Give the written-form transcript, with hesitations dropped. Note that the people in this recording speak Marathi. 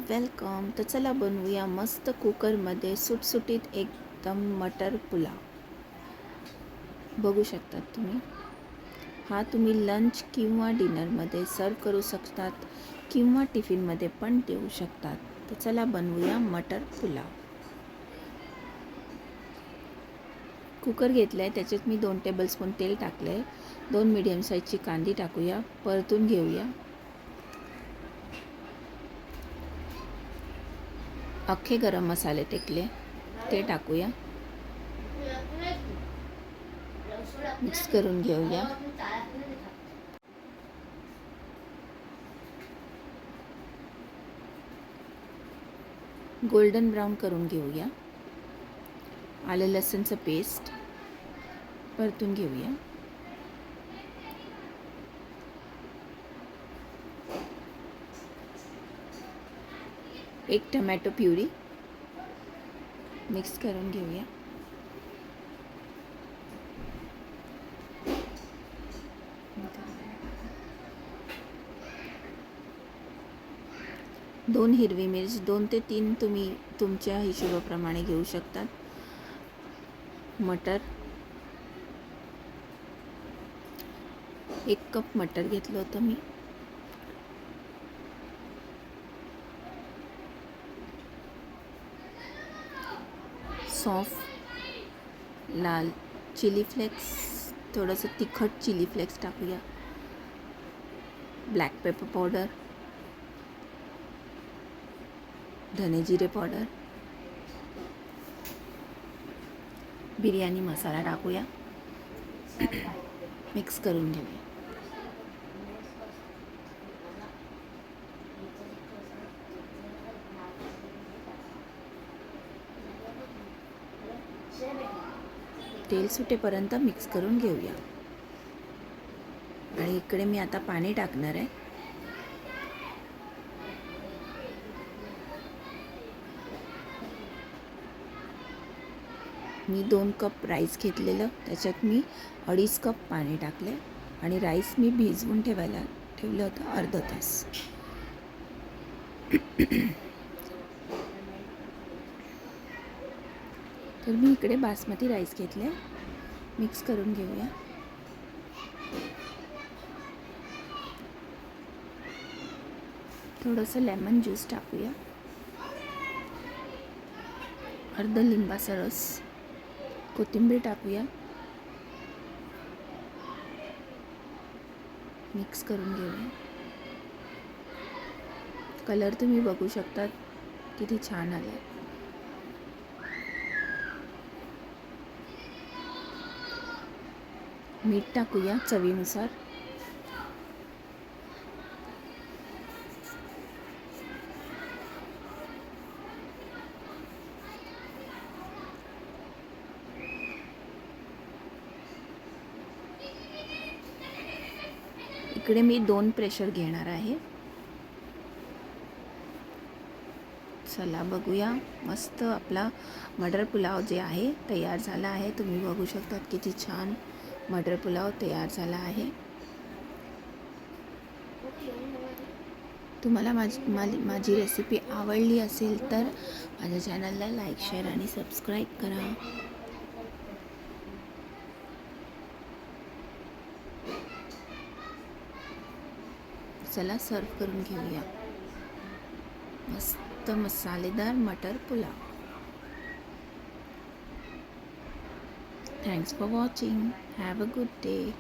वेलकम. तर चला बनवूया मस्त कुकरमध्ये सुटसुटीत एकदम मटर पुलाव. बघू शकतात तुम्ही. हा तुम्ही लंच किंवा डिनरमध्ये सर्व करू शकतात किंवा टिफिनमध्ये पण देऊ शकतात. तर चला बनवूया मटर पुलाव. कुकर घेतलं आहे, त्याच्यात मी 2 टेबलस्पून तेल टाकलं आहे. 2 मीडियम साईजची कांदी टाकूया, परतून घेऊया. अख्खे गरम मसाले टेकले ते टाकूया. मिक्स करून घेऊया. गोल्डन ब्राऊन करून घेऊया. आलं लसूणचं पेस्ट परतून घेऊया. एक टमॅटो प्युरी मिक्स करून घेऊया. दोन हिरवी मिरच, 2 ते 3 तुम्ही तुमच्या हिशोबाप्रमाणे घेऊ शकतात. मटर 1 कप मटर घेतलं होतं मी. सौंफ, लाल चिली फ्लेक्स, थोडंसं तिखट चिली फ्लेक्स टाकूया. ब्लॅक पेपर पावडर, धने जिरे पावडर, बिर्याणी मसाला टाकूया. मिक्स करून घेऊया. तेल सुटेपर्यंत मिक्स करून घेऊया. आणि इकडे मी आता पाणी टाकणार आहे. मी 2 कप राईस घेतलेलं, त्याच्यात मी 2.5 कप पाणी टाकले आणि राईस मी भिजवून ठेवलं होतं अर्धा तास. तर मी इकडे बासमती राईस घेतले. मिक्स करून घेऊया. थोडंसं लेमन ज्यूस टाकूया. अर्धा लिंबाचा रस, कोथिंबीर टाकूया. मिक्स करून घेऊया. कलर तुम्ही बघू शकता किती छान आला. मीठ टाकूया चवीनुसार. इकडे मी 2 प्रेशर घेणार आहे. चला बघूया. मस्त आपला मटर पुलाव जे आहे तयार झाला आहे. तुम्ही बघू शकतात किती छान मटर पुलाव तयार झाला आहे. तुम्हाला माझी रेसिपी आवडली असेल तर माझ्या चॅनलला लाईक, शेअर आणि सबस्क्राईब करा. चला सर्व करून घेऊया. मस्त मसालेदार मटर pulao. Thanks for watching. Have a good day.